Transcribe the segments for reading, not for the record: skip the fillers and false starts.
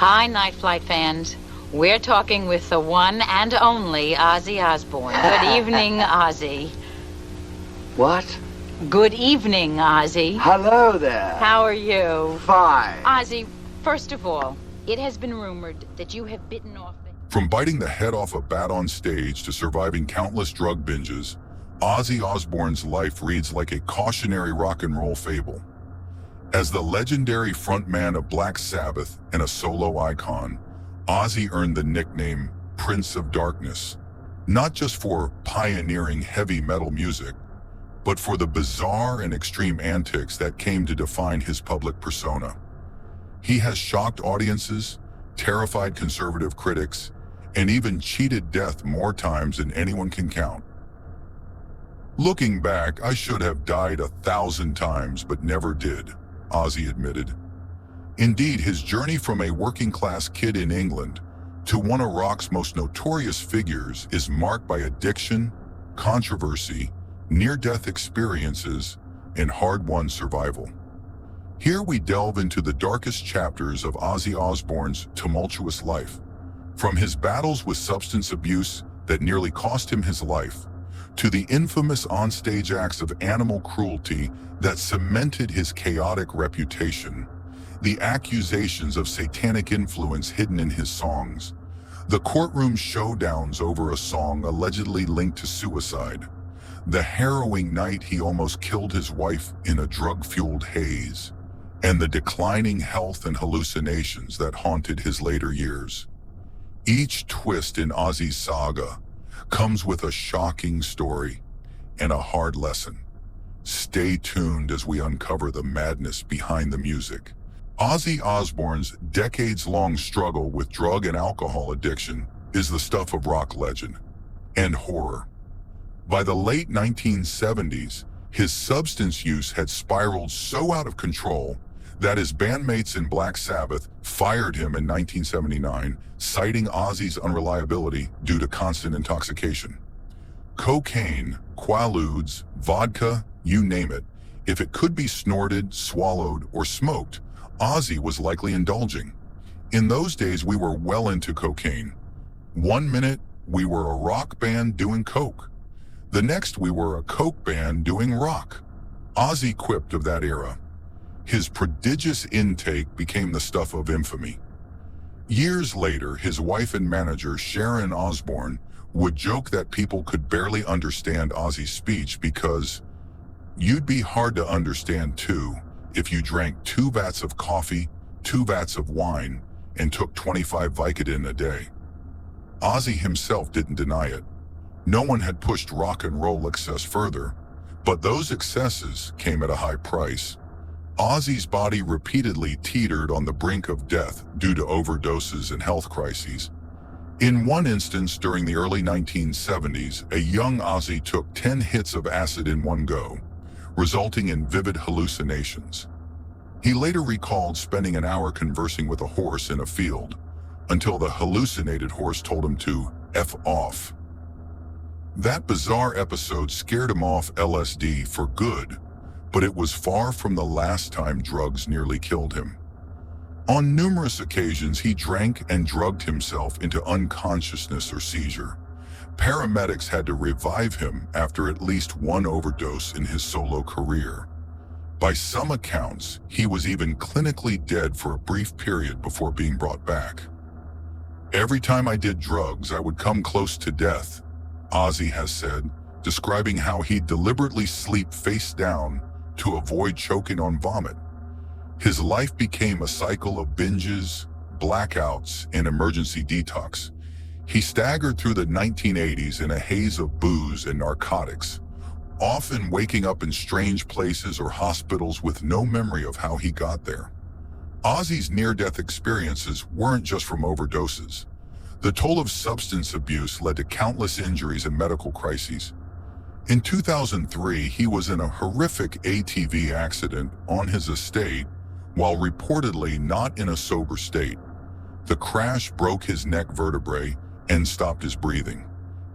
Hi, Night Flight fans. We're talking with the one and only Ozzy Osbourne. Good evening, Ozzy. What? Good evening, Ozzy. Hello there. How are you? Fine. Ozzy, first of all, it has been rumored that you have bitten off the... From biting the head off a bat on stage to surviving countless drug binges, Ozzy Osbourne's life reads like a cautionary rock and roll fable. As the legendary frontman of Black Sabbath and a solo icon, Ozzy earned the nickname Prince of Darkness, not just for pioneering heavy metal music, but for the bizarre and extreme antics that came to define his public persona. He has shocked audiences, terrified conservative critics, and even cheated death more times than anyone can count. Looking back, I should have died 1,000 times, but never did, Ozzy admitted. Indeed, his journey from a working-class kid in England to one of rock's most notorious figures is marked by addiction, controversy, near-death experiences, and hard-won survival. Here we delve into the darkest chapters of Ozzy Osbourne's tumultuous life, from his battles with substance abuse that nearly cost him his life, to the infamous onstage acts of animal cruelty that cemented his chaotic reputation, the accusations of satanic influence hidden in his songs, the courtroom showdowns over a song allegedly linked to suicide, the harrowing night he almost killed his wife in a drug-fueled haze, and the declining health and hallucinations that haunted his later years. Each twist in Ozzy's saga comes with a shocking story and a hard lesson. Stay tuned as we uncover the madness behind the music. Ozzy Osbourne's decades-long struggle with drug and alcohol addiction is the stuff of rock legend and horror. By the late 1970s, his substance use had spiraled so out of control that his bandmates in Black Sabbath fired him in 1979, citing Ozzy's unreliability due to constant intoxication. Cocaine, quaaludes, vodka, you name it, if it could be snorted, swallowed, or smoked, Ozzy was likely indulging. In those days, we were well into cocaine. One minute, we were a rock band doing coke. The next, we were a coke band doing rock. Ozzy quipped of that era. His prodigious intake became the stuff of infamy. Years later, his wife and manager, Sharon Osbourne, would joke that people could barely understand Ozzy's speech because you'd be hard to understand too if you drank 2 vats of coffee, 2 vats of wine, and took 25 Vicodin a day. Ozzy himself didn't deny it. No one had pushed rock and roll excess further, but those excesses came at a high price. Ozzy's body repeatedly teetered on the brink of death due to overdoses and health crises. In one instance during the early 1970s, a young Ozzy took 10 hits of acid in one go, resulting in vivid hallucinations. He later recalled spending an hour conversing with a horse in a field, until the hallucinated horse told him to F off. That bizarre episode scared him off LSD for good, but it was far from the last time drugs nearly killed him. On numerous occasions, he drank and drugged himself into unconsciousness or seizure. Paramedics had to revive him after at least one overdose in his solo career. By some accounts, he was even clinically dead for a brief period before being brought back. Every time I did drugs, I would come close to death, Ozzy has said, describing how he'd deliberately sleep face down to avoid choking on vomit. His life became a cycle of binges, blackouts, and emergency detox. He staggered through the 1980s in a haze of booze and narcotics, often waking up in strange places or hospitals with no memory of how he got there. Ozzy's near-death experiences weren't just from overdoses. The toll of substance abuse led to countless injuries and medical crises. In 2003, he was in a horrific ATV accident on his estate while reportedly not in a sober state. The crash broke his neck vertebrae and stopped his breathing.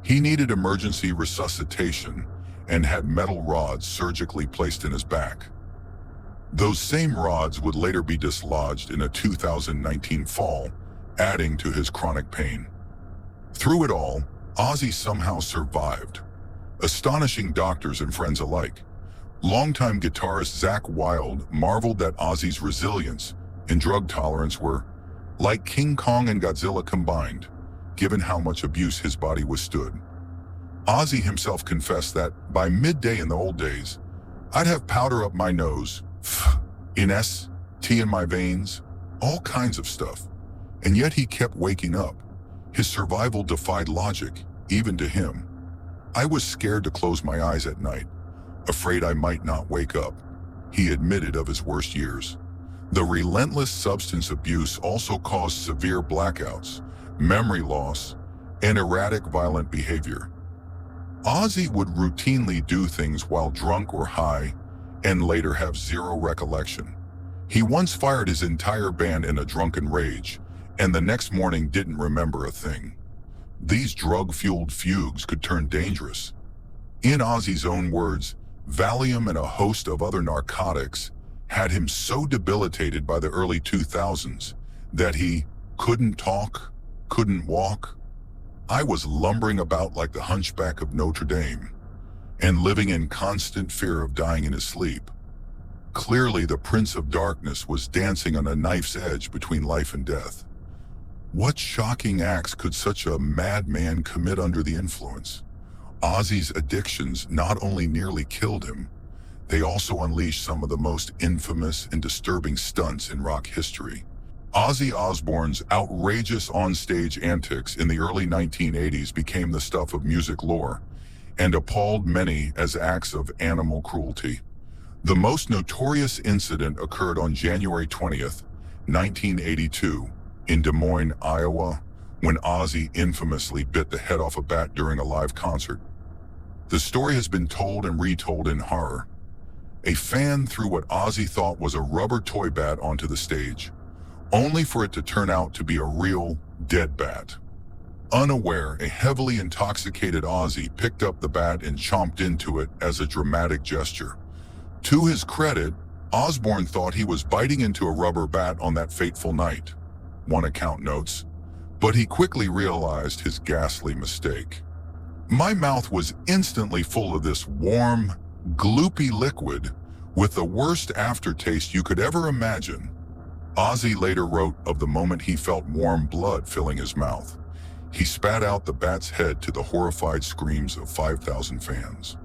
He needed emergency resuscitation and had metal rods surgically placed in his back. Those same rods would later be dislodged in a 2019 fall, adding to his chronic pain. Through it all, Ozzy somehow survived, astonishing doctors and friends alike. Longtime guitarist Zakk Wylde marveled that Ozzy's resilience and drug tolerance were like King Kong and Godzilla combined, given how much abuse his body withstood. Ozzy himself confessed that by midday in the old days, I'd have powder up my nose, tea in my veins, all kinds of stuff. And yet he kept waking up. His survival defied logic, even to him. I was scared to close my eyes at night, afraid I might not wake up, he admitted of his worst years. The relentless substance abuse also caused severe blackouts, memory loss, and erratic violent behavior. Ozzy would routinely do things while drunk or high, and later have zero recollection. He once fired his entire band in a drunken rage, and the next morning didn't remember a thing. These drug-fueled fugues could turn dangerous. In Ozzy's own words, Valium and a host of other narcotics had him so debilitated by the early 2000s that he couldn't talk, couldn't walk. I was lumbering about like the hunchback of Notre Dame and living in constant fear of dying in his sleep. Clearly, the Prince of Darkness was dancing on a knife's edge between life and death. What shocking acts could such a madman commit under the influence? Ozzy's addictions not only nearly killed him, they also unleashed some of the most infamous and disturbing stunts in rock history. Ozzy Osbourne's outrageous on-stage antics in the early 1980s became the stuff of music lore and appalled many as acts of animal cruelty. The most notorious incident occurred on January 20th, 1982, in Des Moines, Iowa, when Ozzy infamously bit the head off a bat during a live concert. The story has been told and retold in horror. A fan threw what Ozzy thought was a rubber toy bat onto the stage, only for it to turn out to be a real, dead bat. Unaware, a heavily intoxicated Ozzy picked up the bat and chomped into it as a dramatic gesture. To his credit, Osbourne thought he was biting into a rubber bat on that fateful night, one account notes, but he quickly realized his ghastly mistake. My mouth was instantly full of this warm, gloopy liquid with the worst aftertaste you could ever imagine. Ozzy later wrote of the moment he felt warm blood filling his mouth. He spat out the bat's head to the horrified screams of 5,000 fans.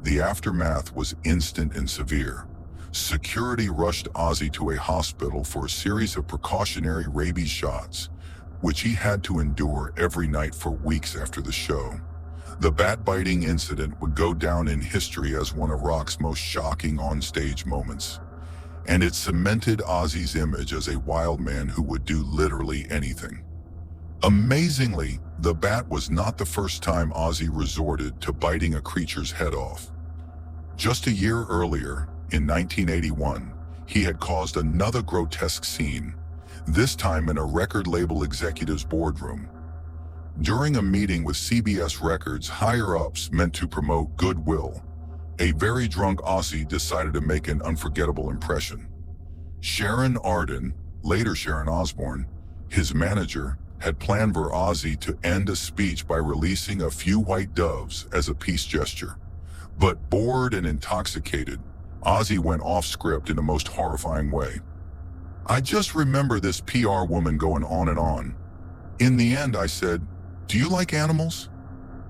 The aftermath was instant and severe. Security rushed Ozzy to a hospital for a series of precautionary rabies shots, which he had to endure every night for weeks after the show. The bat-biting incident would go down in history as one of rock's most shocking on-stage moments, and it cemented Ozzy's image as a wild man who would do literally anything. Amazingly, the bat was not the first time Ozzy resorted to biting a creature's head off. Just a year earlier, in 1981, he had caused another grotesque scene, this time in a record label executive's boardroom. During a meeting with CBS Records higher-ups meant to promote goodwill, a very drunk Ozzy decided to make an unforgettable impression. Sharon Osbourne, later Sharon Osbourne, his manager, had planned for Ozzy to end a speech by releasing a few white doves as a peace gesture. But bored and intoxicated, Ozzy went off script in the most horrifying way. I just remember this PR woman going on and on. In the end, I said, "Do you like animals?"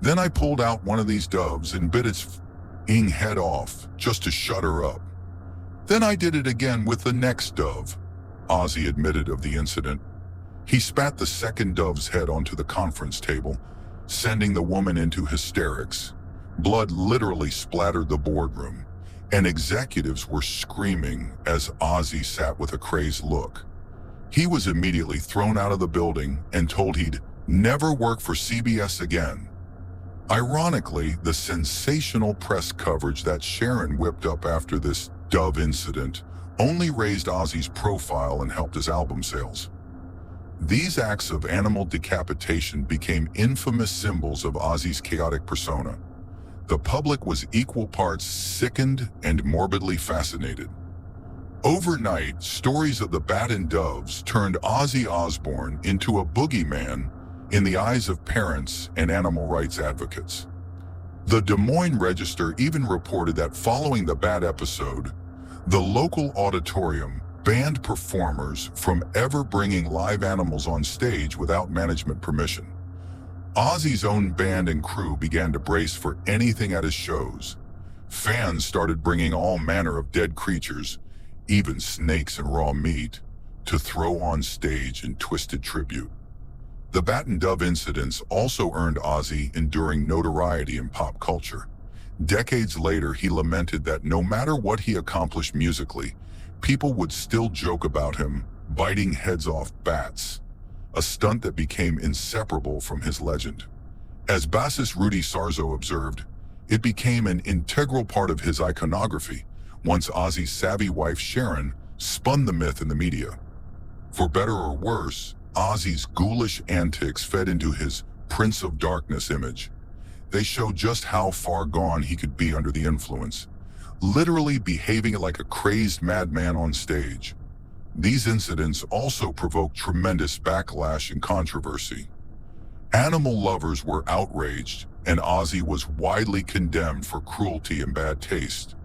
Then I pulled out one of these doves and bit its head off just to shut her up. Then I did it again with the next dove, Ozzy admitted of the incident. He spat the second dove's head onto the conference table, sending the woman into hysterics. Blood literally splattered the boardroom, and executives were screaming as Ozzy sat with a crazed look. He was immediately thrown out of the building and told he'd never work for CBS again. Ironically, the sensational press coverage that Sharon whipped up after this dove incident only raised Ozzy's profile and helped his album sales. These acts of animal decapitation became infamous symbols of Ozzy's chaotic persona. The public was equal parts sickened and morbidly fascinated. Overnight, stories of the Bat and Doves turned Ozzy Osbourne into a boogeyman in the eyes of parents and animal rights advocates. The Des Moines Register even reported that following the Bat episode, the local auditorium banned performers from ever bringing live animals on stage without management permission. Ozzy's own band and crew began to brace for anything at his shows. Fans started bringing all manner of dead creatures, even snakes and raw meat, to throw on stage in twisted tribute. The Bat and Dove incidents also earned Ozzy enduring notoriety in pop culture. Decades later, he lamented that no matter what he accomplished musically, people would still joke about him biting heads off bats, a stunt that became inseparable from his legend. As bassist Rudy Sarzo observed, it became an integral part of his iconography once Ozzy's savvy wife Sharon spun the myth in the media. For better or worse, Ozzy's ghoulish antics fed into his Prince of Darkness image. They show just how far gone he could be under the influence, literally behaving like a crazed madman on stage. These incidents also provoked tremendous backlash and controversy. Animal lovers were outraged, and Ozzy was widely condemned for cruelty and bad taste.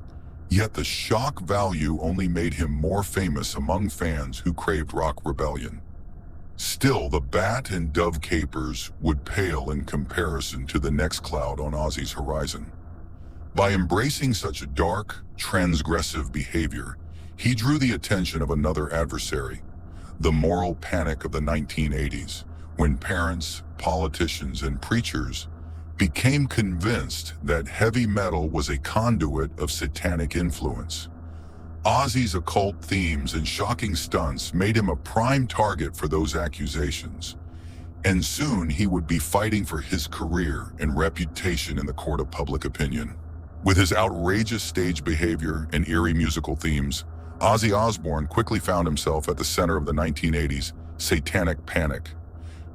Yet the shock value only made him more famous among fans who craved rock rebellion. Still, the Bat and Dove capers would pale in comparison to the next cloud on Ozzy's horizon. By embracing such dark, transgressive behavior, he drew the attention of another adversary, the moral panic of the 1980s, when parents, politicians, and preachers became convinced that heavy metal was a conduit of satanic influence. Ozzy's occult themes and shocking stunts made him a prime target for those accusations, and soon he would be fighting for his career and reputation in the court of public opinion. With his outrageous stage behavior and eerie musical themes, Ozzy Osbourne quickly found himself at the center of the 1980s satanic panic.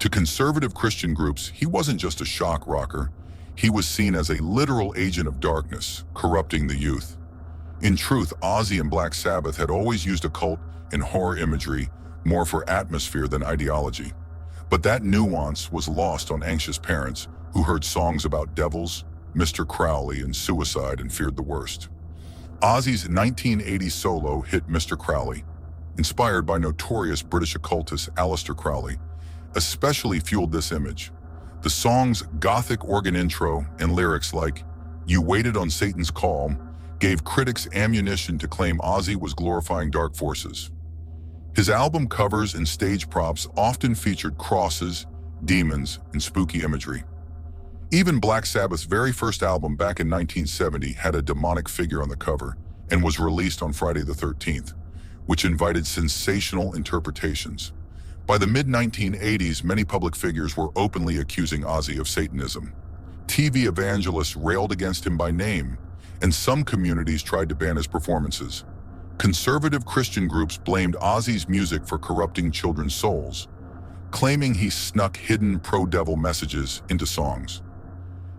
To conservative Christian groups, he wasn't just a shock rocker. He was seen as a literal agent of darkness, corrupting the youth. In truth, Ozzy and Black Sabbath had always used occult and horror imagery more for atmosphere than ideology. But that nuance was lost on anxious parents who heard songs about devils, Mr. Crowley, and suicide and feared the worst. Ozzy's 1980 solo hit Mr. Crowley, inspired by notorious British occultist Aleister Crowley, especially fueled this image. The song's gothic organ intro and lyrics like, "You waited on Satan's call," gave critics ammunition to claim Ozzy was glorifying dark forces. His album covers and stage props often featured crosses, demons, and spooky imagery. Even Black Sabbath's very first album back in 1970 had a demonic figure on the cover and was released on Friday the 13th, which invited sensational interpretations. By the mid-1980s, many public figures were openly accusing Ozzy of Satanism. TV evangelists railed against him by name, and some communities tried to ban his performances. Conservative Christian groups blamed Ozzy's music for corrupting children's souls, claiming he snuck hidden pro-devil messages into songs.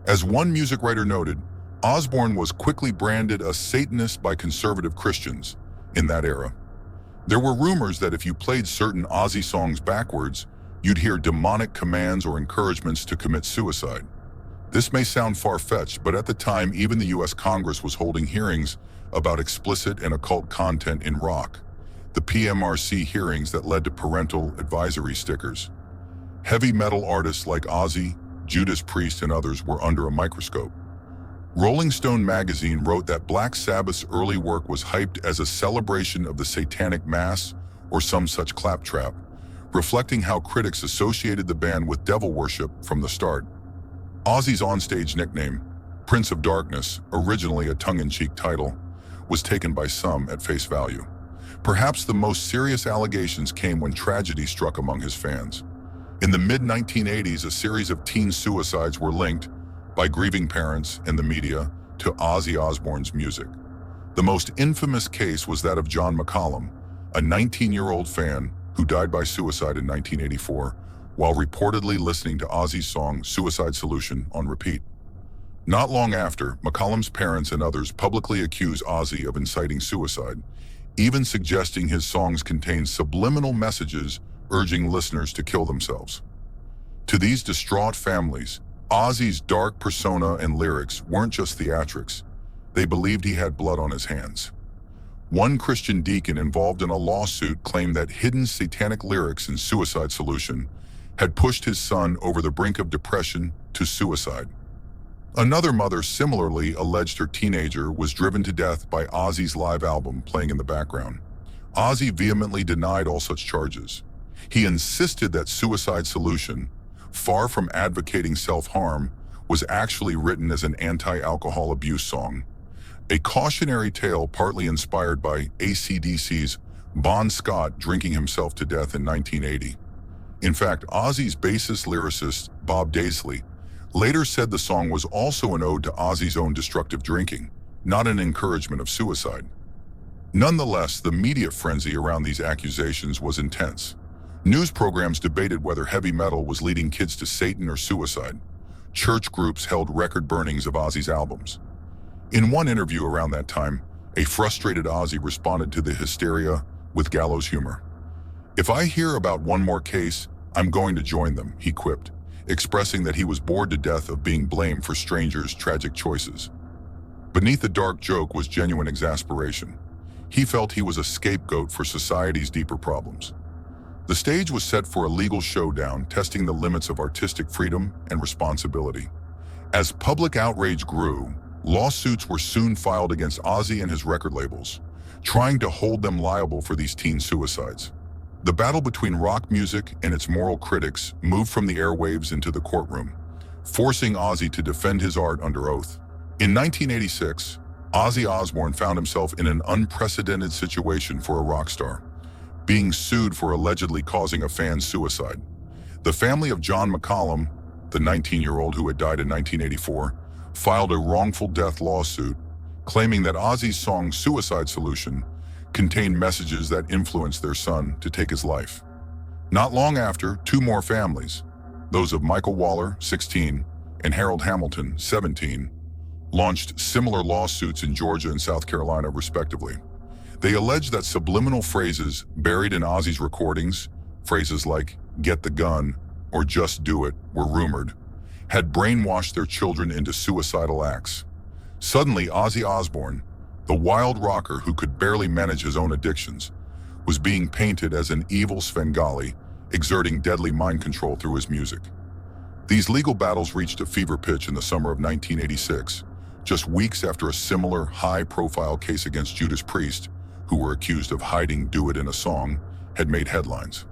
As one music writer noted, Osbourne was quickly branded a Satanist by conservative Christians in that era. There were rumors that if you played certain Ozzy songs backwards, you'd hear demonic commands or encouragements to commit suicide. This may sound far-fetched, but at the time, even the US Congress was holding hearings about explicit and occult content in rock, the PMRC hearings that led to parental advisory stickers. Heavy metal artists like Ozzy, Judas Priest, and others were under a microscope. Rolling Stone magazine wrote that Black Sabbath's early work was hyped as a celebration of the satanic mass or some such claptrap, reflecting how critics associated the band with devil worship from the start. Ozzy's onstage nickname, Prince of Darkness, originally a tongue-in-cheek title, was taken by some at face value. Perhaps the most serious allegations came when tragedy struck among his fans. In the mid-1980s, a series of teen suicides were linked, by grieving parents and the media, to Ozzy Osbourne's music. The most infamous case was that of John McCollum, a 19-year-old fan who died by suicide in 1984 while reportedly listening to Ozzy's song Suicide Solution on repeat. Not long after, McCollum's parents and others publicly accused Ozzy of inciting suicide, even suggesting his songs contained subliminal messages urging listeners to kill themselves. To these distraught families, Ozzy's dark persona and lyrics weren't just theatrics. They believed he had blood on his hands. One Christian deacon involved in a lawsuit claimed that hidden satanic lyrics in Suicide Solution had pushed his son over the brink of depression to suicide. Another mother similarly alleged her teenager was driven to death by Ozzy's live album playing in the background. Ozzy vehemently denied all such charges. He insisted that Suicide Solution, far from advocating self-harm, was actually written as an anti-alcohol abuse song, a cautionary tale partly inspired by AC/DC's Bon Scott drinking himself to death in 1980. In fact, Ozzy's bassist-lyricist, Bob Daisley, later said the song was also an ode to Ozzy's own destructive drinking, not an encouragement of suicide. Nonetheless, the media frenzy around these accusations was intense. News programs debated whether heavy metal was leading kids to Satan or suicide. Church groups held record burnings of Ozzy's albums. In one interview around that time, a frustrated Ozzy responded to the hysteria with gallows humor. "If I hear about one more case, I'm going to join them," he quipped, expressing that he was bored to death of being blamed for strangers' tragic choices. Beneath the dark joke was genuine exasperation. He felt he was a scapegoat for society's deeper problems. The stage was set for a legal showdown, testing the limits of artistic freedom and responsibility. As public outrage grew, lawsuits were soon filed against Ozzy and his record labels, trying to hold them liable for these teen suicides. The battle between rock music and its moral critics moved from the airwaves into the courtroom, forcing Ozzy to defend his art under oath. In 1986, Ozzy Osbourne found himself in an unprecedented situation for a rock star, being sued for allegedly causing a fan's suicide. The family of John McCallum, the 19-year-old who had died in 1984, filed a wrongful death lawsuit, claiming that Ozzy's song Suicide Solution contained messages that influenced their son to take his life. Not long after, two more families, those of Michael Waller, 16, and Harold Hamilton, 17, launched similar lawsuits in Georgia and South Carolina, respectively. They alleged that subliminal phrases buried in Ozzy's recordings, phrases like "get the gun" or "just do it," were rumored, had brainwashed their children into suicidal acts. Suddenly, Ozzy Osbourne, the wild rocker who could barely manage his own addictions, was being painted as an evil Svengali, exerting deadly mind control through his music. These legal battles reached a fever pitch in the summer of 1986, just weeks after a similar high-profile case against Judas Priest, who were accused of hiding "Do It" in a song, had made headlines.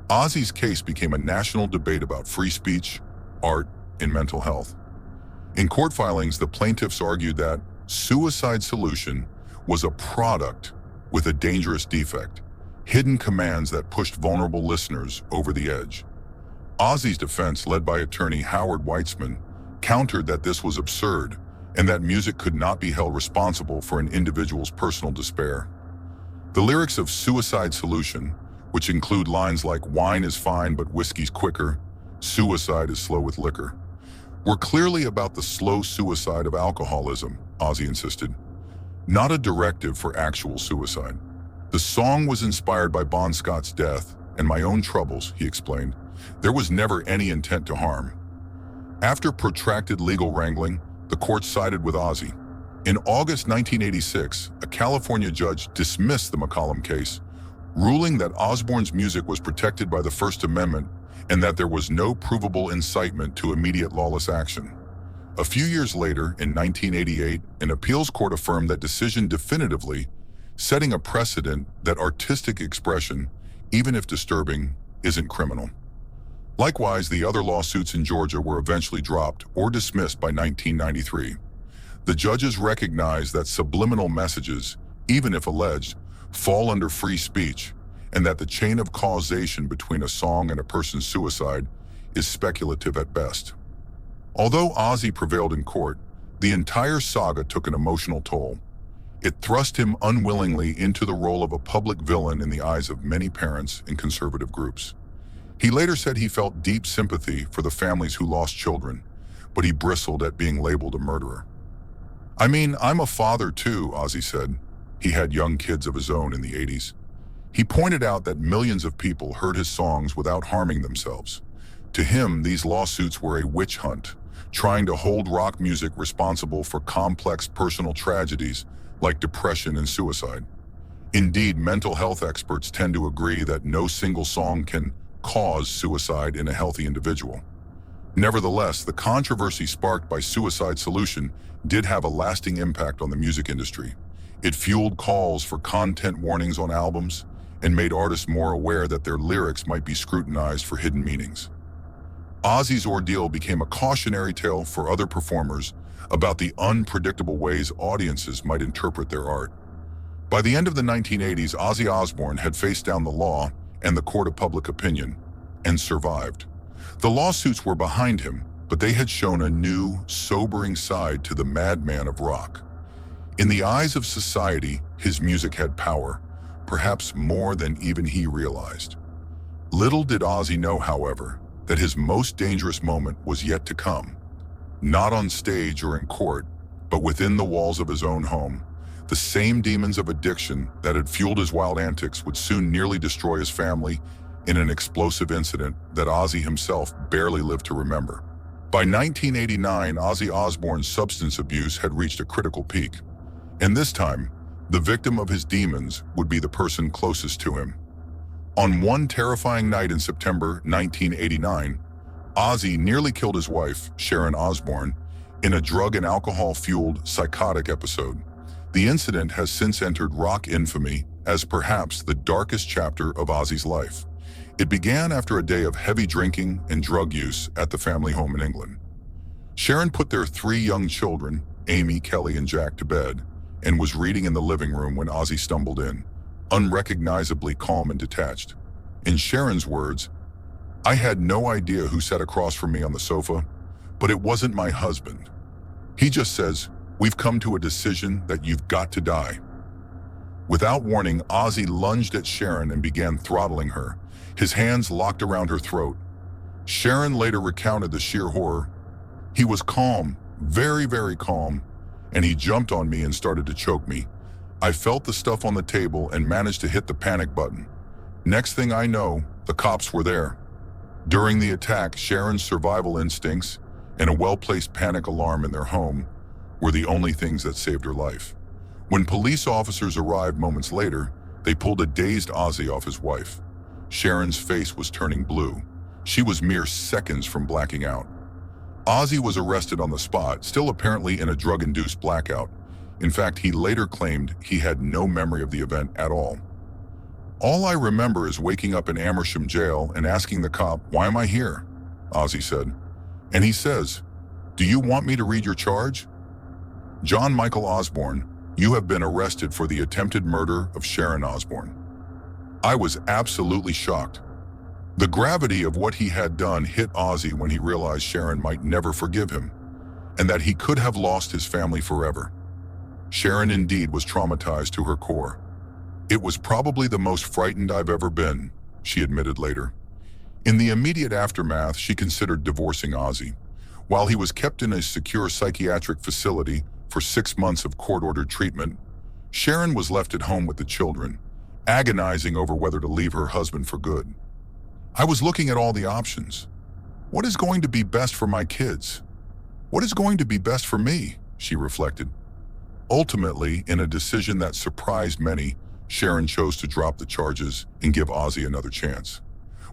Ozzy's case became a national debate about free speech, art, and mental health. In court filings, the plaintiffs argued that Suicide Solution was a product with a dangerous defect, hidden commands that pushed vulnerable listeners over the edge. Ozzy's defense, led by attorney Howard Weitzman, countered that this was absurd and that music could not be held responsible for an individual's personal despair. The lyrics of Suicide Solution, which include lines like "wine is fine but whiskey's quicker, suicide is slow with liquor," were clearly about the slow suicide of alcoholism, Ozzy insisted, not a directive for actual suicide. The song was inspired by Bon Scott's death and my own troubles, he explained. There was never any intent to harm. After protracted legal wrangling, the court sided with Ozzy. In August 1986, a California judge dismissed the McCallum case, ruling that Osbourne's music was protected by the First Amendment and that there was no provable incitement to immediate lawless action. A few years later, in 1988, an appeals court affirmed that decision definitively, setting a precedent that artistic expression, even if disturbing, isn't criminal. Likewise, the other lawsuits in Georgia were eventually dropped or dismissed by 1993. The judges recognized that subliminal messages, even if alleged, fall under free speech, and that the chain of causation between a song and a person's suicide is speculative at best. Although Ozzy prevailed in court, the entire saga took an emotional toll. It thrust him unwillingly into the role of a public villain in the eyes of many parents and conservative groups. He later said he felt deep sympathy for the families who lost children, but he bristled at being labeled a murderer. "I mean, I'm a father too," Ozzy said. He had young kids of his own in the 80s. He pointed out that millions of people heard his songs without harming themselves. To him, these lawsuits were a witch hunt, trying to hold rock music responsible for complex personal tragedies like depression and suicide. Indeed, mental health experts tend to agree that no single song can cause suicide in a healthy individual. Nevertheless, the controversy sparked by Suicide Solution did have a lasting impact on the music industry. It fueled calls for content warnings on albums and made artists more aware that their lyrics might be scrutinized for hidden meanings. Ozzy's ordeal became a cautionary tale for other performers about the unpredictable ways audiences might interpret their art. By the end of the 1980s, Ozzy Osbourne had faced down the law and the court of public opinion, and survived. The lawsuits were behind him, but they had shown a new, sobering side to the madman of rock. In the eyes of society, his music had power, perhaps more than even he realized. Little did Ozzy know, however, that his most dangerous moment was yet to come. Not on stage or in court, but within the walls of his own home. The same demons of addiction that had fueled his wild antics would soon nearly destroy his family in an explosive incident that Ozzy himself barely lived to remember. By 1989, Ozzy Osbourne's substance abuse had reached a critical peak. And this time, the victim of his demons would be the person closest to him. On one terrifying night in September 1989, Ozzy nearly killed his wife, Sharon Osbourne, in a drug and alcohol-fueled psychotic episode. The incident has since entered rock infamy as perhaps the darkest chapter of Ozzy's life. It began after a day of heavy drinking and drug use at the family home in England. Sharon put their 3 young children, Amy, Kelly, and Jack, to bed and was reading in the living room when Ozzy stumbled in, unrecognizably calm and detached. In Sharon's words, "I had no idea who sat across from me on the sofa, but it wasn't my husband. He just says, 'We've come to a decision that you've got to die.'" Without warning, Ozzy lunged at Sharon and began throttling her, his hands locked around her throat. Sharon later recounted the sheer horror. "He was calm, very, very calm, and he jumped on me and started to choke me. I felt the stuff on the table and managed to hit the panic button. Next thing I know, the cops were there." During the attack, Sharon's survival instincts and a well-placed panic alarm in their home were the only things that saved her life. When police officers arrived moments later, they pulled a dazed Ozzy off his wife. Sharon's face was turning blue. She was mere seconds from blacking out. Ozzy was arrested on the spot, still apparently in a drug-induced blackout. In fact, he later claimed he had no memory of the event at all. "All I remember is waking up in Amersham jail and asking the cop, 'Why am I here?'" Ozzy said. And he says, "Do you want me to read your charge? John Michael Osbourne, you have been arrested for the attempted murder of Sharon Osbourne." I was absolutely shocked. The gravity of what he had done hit Ozzy when he realized Sharon might never forgive him, and that he could have lost his family forever. Sharon indeed was traumatized to her core. "It was probably the most frightened I've ever been," she admitted later. In the immediate aftermath, she considered divorcing Ozzy. While he was kept in a secure psychiatric facility for 6 months of court-ordered treatment, Sharon was left at home with the children, agonizing over whether to leave her husband for good. "I was looking at all the options. What is going to be best for my kids? What is going to be best for me?" she reflected. Ultimately, in a decision that surprised many, Sharon chose to drop the charges and give Ozzy another chance.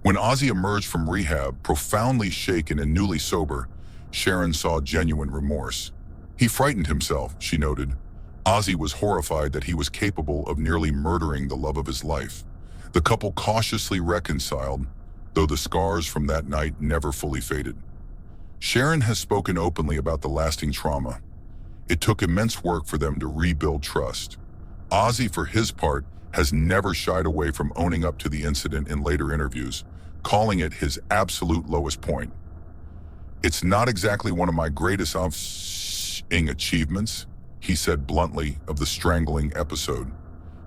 When Ozzy emerged from rehab, profoundly shaken and newly sober, Sharon saw genuine remorse. "He frightened himself," she noted. Ozzy was horrified that he was capable of nearly murdering the love of his life. The couple cautiously reconciled, though the scars from that night never fully faded. Sharon has spoken openly about the lasting trauma. It took immense work for them to rebuild trust. Ozzy, for his part, has never shied away from owning up to the incident in later interviews, calling it his absolute lowest point. "It's not exactly one of my greatest achievements," he said bluntly of the strangling episode.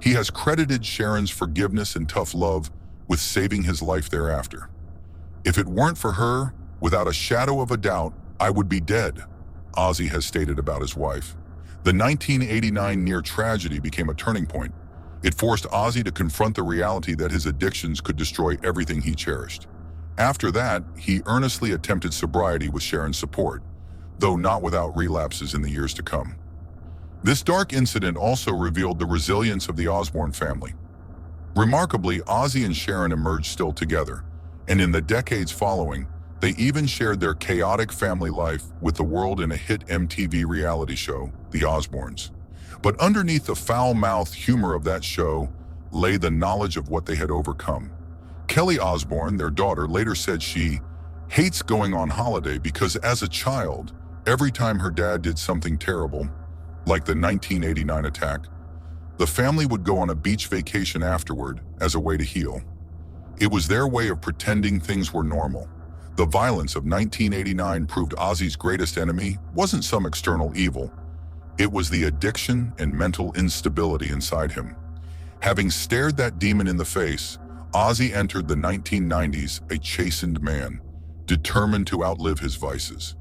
He has credited Sharon's forgiveness and tough love with saving his life thereafter. "If it weren't for her, without a shadow of a doubt, I would be dead," Ozzy has stated about his wife. The 1989 near tragedy became a turning point. It forced Ozzy to confront the reality that his addictions could destroy everything he cherished. After that, he earnestly attempted sobriety with Sharon's support, though not without relapses in the years to come. This dark incident also revealed the resilience of the Osbourne family. Remarkably, Ozzy and Sharon emerged still together, and in the decades following, they even shared their chaotic family life with the world in a hit MTV reality show, The Osbournes. But underneath the foul-mouthed humor of that show lay the knowledge of what they had overcome. Kelly Osbourne, their daughter, later said she hates going on holiday because as a child, every time her dad did something terrible, like the 1989 attack, the family would go on a beach vacation afterward as a way to heal. It was their way of pretending things were normal. The violence of 1989 proved Ozzy's greatest enemy wasn't some external evil. It was the addiction and mental instability inside him. Having stared that demon in the face, Ozzy entered the 1990s a chastened man, determined to outlive his vices.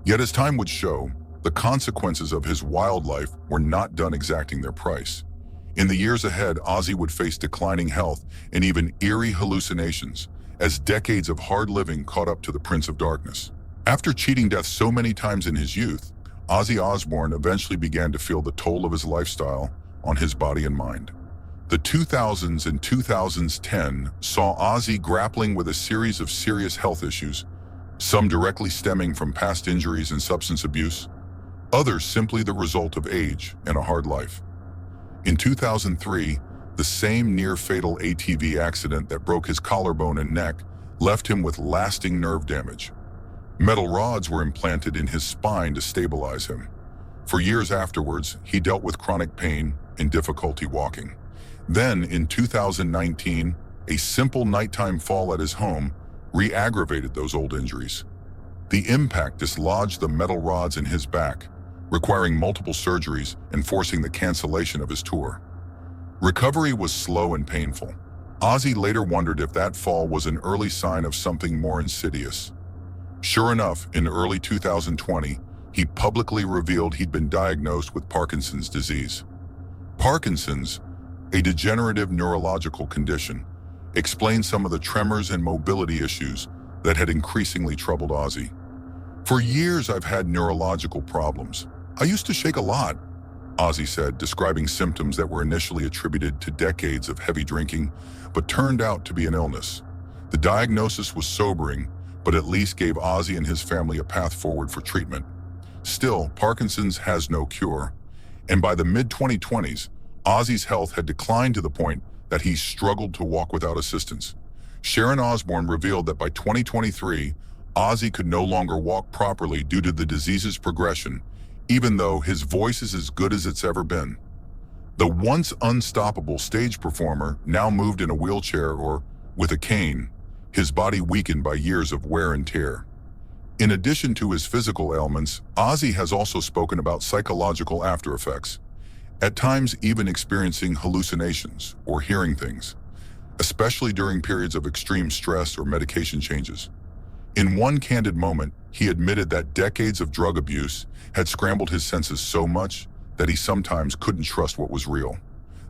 Yet as time would show, the consequences of his wild life were not done exacting their price. In the years ahead, Ozzy would face declining health and even eerie hallucinations, as decades of hard living caught up to the Prince of Darkness. After cheating death so many times in his youth, Ozzy Osbourne eventually began to feel the toll of his lifestyle on his body and mind. The 2000s and 2010 saw Ozzy grappling with a series of serious health issues, some directly stemming from past injuries and substance abuse, others simply the result of age and a hard life. In 2003, the same near-fatal ATV accident that broke his collarbone and neck left him with lasting nerve damage. Metal rods were implanted in his spine to stabilize him. For years afterwards, he dealt with chronic pain and difficulty walking. Then, in 2019, a simple nighttime fall at his home re-aggravated those old injuries. The impact dislodged the metal rods in his back, requiring multiple surgeries and forcing the cancellation of his tour. Recovery was slow and painful. Ozzy later wondered if that fall was an early sign of something more insidious. Sure enough, in early 2020, he publicly revealed he'd been diagnosed with Parkinson's disease. Parkinson's, a degenerative neurological condition, explained some of the tremors and mobility issues that had increasingly troubled Ozzy. "For years I've had neurological problems. I used to shake a lot," Ozzy said, describing symptoms that were initially attributed to decades of heavy drinking, but turned out to be an illness. The diagnosis was sobering, but at least gave Ozzy and his family a path forward for treatment. Still, Parkinson's has no cure, and by the mid-2020s, Ozzy's health had declined to the point that he struggled to walk without assistance. Sharon Osbourne revealed that by 2023, Ozzy could no longer walk properly due to the disease's progression, even though his voice is as good as it's ever been. The once unstoppable stage performer now moved in a wheelchair or with a cane, his body weakened by years of wear and tear. In addition to his physical ailments, Ozzy has also spoken about psychological aftereffects, at times even experiencing hallucinations or hearing things, especially during periods of extreme stress or medication changes. In one candid moment, he admitted that decades of drug abuse had scrambled his senses so much that he sometimes couldn't trust what was real.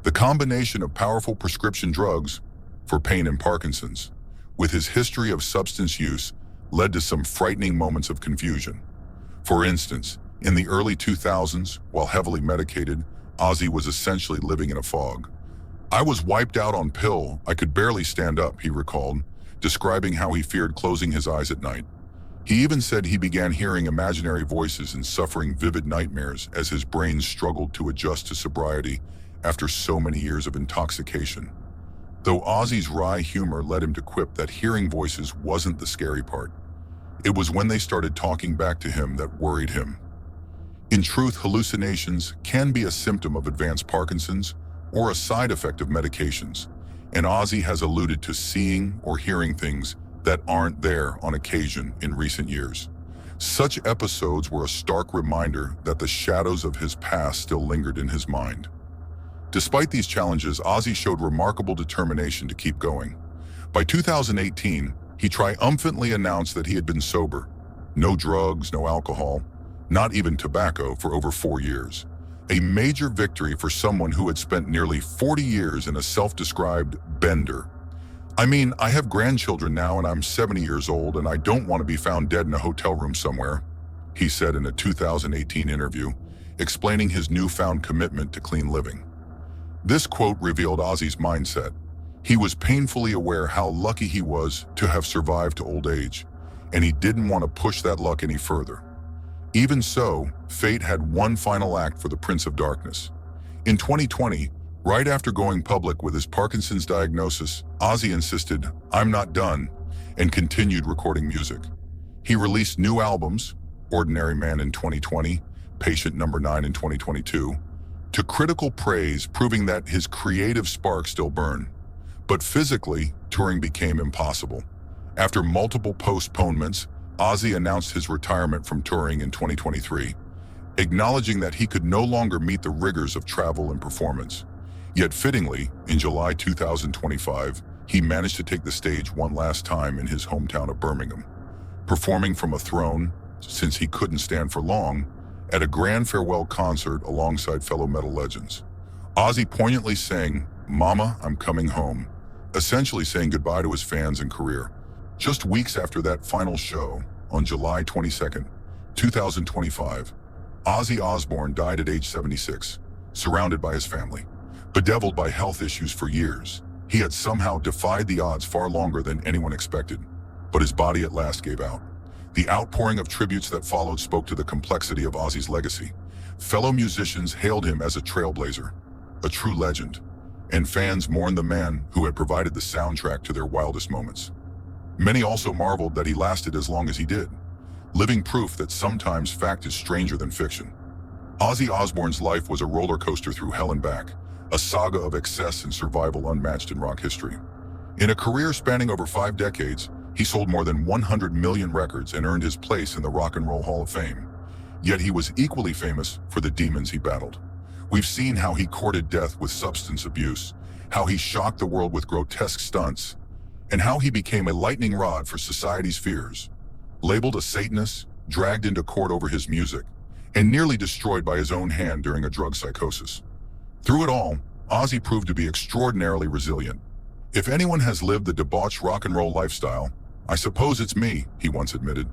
The combination of powerful prescription drugs for pain and Parkinson's, with his history of substance use, led to some frightening moments of confusion. For instance, in the early 2000s, while heavily medicated, Ozzy was essentially living in a fog. "I was wiped out on pill. I could barely stand up," he recalled, describing how he feared closing his eyes at night. He even said he began hearing imaginary voices and suffering vivid nightmares as his brain struggled to adjust to sobriety after so many years of intoxication. Though Ozzy's wry humor led him to quip that hearing voices wasn't the scary part. It was when they started talking back to him that worried him. In truth, hallucinations can be a symptom of advanced Parkinson's or a side effect of medications, and Ozzy has alluded to seeing or hearing things that aren't there on occasion in recent years. Such episodes were a stark reminder that the shadows of his past still lingered in his mind. Despite these challenges, Ozzy showed remarkable determination to keep going. By 2018, he triumphantly announced that he had been sober. No drugs, no alcohol, not even tobacco for over 4 years. a major victory for someone who had spent nearly 40 years in a self-described bender. "I mean, I have grandchildren now and I'm 70 years old and I don't want to be found dead in a hotel room somewhere," he said in a 2018 interview, explaining his newfound commitment to clean living. This quote revealed Ozzy's mindset. He was painfully aware how lucky he was to have survived to old age, and he didn't want to push that luck any further. Even so, fate had one final act for the Prince of Darkness. In 2020, right after going public with his Parkinson's diagnosis, Ozzy insisted, "I'm not done," and continued recording music. He released new albums, Ordinary Man in 2020, Patient Number 9 in 2022, to critical praise, proving that his creative spark still burned. But physically, touring became impossible. After multiple postponements, Ozzy announced his retirement from touring in 2023, acknowledging that he could no longer meet the rigors of travel and performance. Yet fittingly, in July 2025, he managed to take the stage one last time in his hometown of Birmingham, performing from a throne, since he couldn't stand for long, at a grand farewell concert alongside fellow metal legends. Ozzy poignantly sang, "Mama, I'm coming home," essentially saying goodbye to his fans and career. Just weeks after that final show, on July 22nd, 2025, Ozzy Osbourne died at age 76, surrounded by his family. Bedeviled by health issues for years, he had somehow defied the odds far longer than anyone expected, but his body at last gave out. The outpouring of tributes that followed spoke to the complexity of Ozzy's legacy. Fellow musicians hailed him as a trailblazer, a true legend, and fans mourned the man who had provided the soundtrack to their wildest moments. Many also marveled that he lasted as long as he did, living proof that sometimes fact is stranger than fiction. Ozzy Osbourne's life was a roller coaster through hell and back, a saga of excess and survival unmatched in rock history. In a career spanning over 5 decades, he sold more than 100 million records and earned his place in the Rock and Roll Hall of Fame. Yet he was equally famous for the demons he battled. We've seen how he courted death with substance abuse, how he shocked the world with grotesque stunts, and how he became a lightning rod for society's fears. Labeled a Satanist, dragged into court over his music, and nearly destroyed by his own hand during a drug psychosis. Through it all, Ozzy proved to be extraordinarily resilient. "If anyone has lived the debauched rock and roll lifestyle, I suppose it's me," he once admitted.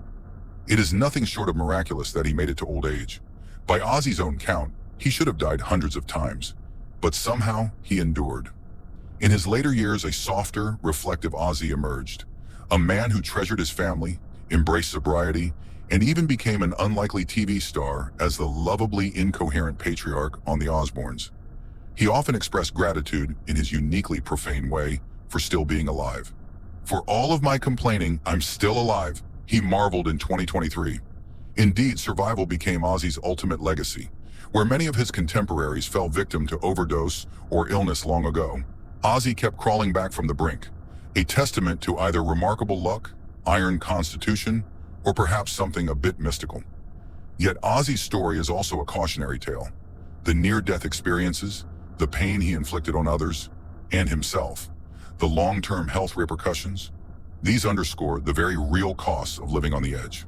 It is nothing short of miraculous that he made it to old age. By Ozzy's own count, he should have died hundreds of times, but somehow he endured. In his later years, a softer, reflective Ozzy emerged, a man who treasured his family, embraced sobriety, and even became an unlikely TV star as the lovably incoherent patriarch on the Osbournes. He often expressed gratitude in his uniquely profane way for still being alive. "For all of my complaining, I'm still alive," he marveled in 2023. Indeed, survival became Ozzy's ultimate legacy. Where many of his contemporaries fell victim to overdose or illness long ago, Ozzy kept crawling back from the brink, a testament to either remarkable luck, iron constitution, or perhaps something a bit mystical. Yet Ozzy's story is also a cautionary tale. The near-death experiences, the pain he inflicted on others, and himself, the long-term health repercussions, these underscore the very real costs of living on the edge.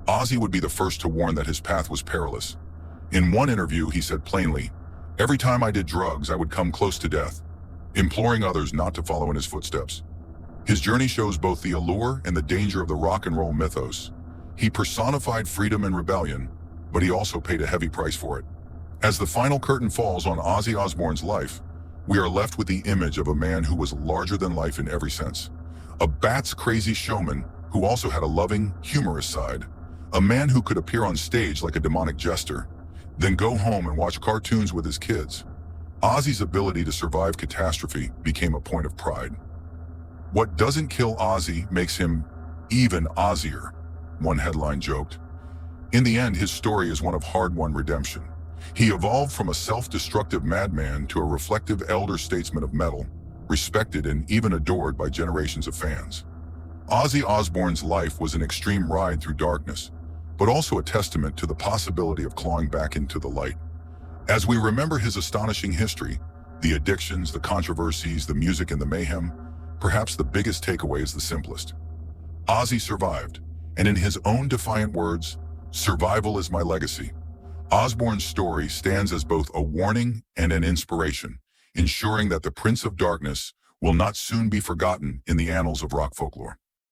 Ozzy would be the first to warn that his path was perilous. In one interview, he said plainly, "Every time I did drugs, I would come close to death," imploring others not to follow in his footsteps. His journey shows both the allure and the danger of the rock and roll mythos. He personified freedom and rebellion, but he also paid a heavy price for it. As the final curtain falls on Ozzy Osbourne's life, we are left with the image of a man who was larger than life in every sense. A bat's crazy showman who also had a loving, humorous side. A man who could appear on stage like a demonic jester, then go home and watch cartoons with his kids. Ozzy's ability to survive catastrophe became a point of pride. "What doesn't kill Ozzy makes him even Ozzier," one headline joked. In the end, his story is one of hard-won redemption. He evolved from a self-destructive madman to a reflective elder statesman of metal, respected and even adored by generations of fans. Ozzy Osbourne's life was an extreme ride through darkness, but also a testament to the possibility of clawing back into the light. As we remember his astonishing history, the addictions, the controversies, the music, and the mayhem, perhaps the biggest takeaway is the simplest. Ozzy survived, and in his own defiant words, "Survival is my legacy." Osbourne's story stands as both a warning and an inspiration, ensuring that the Prince of Darkness will not soon be forgotten in the annals of rock folklore.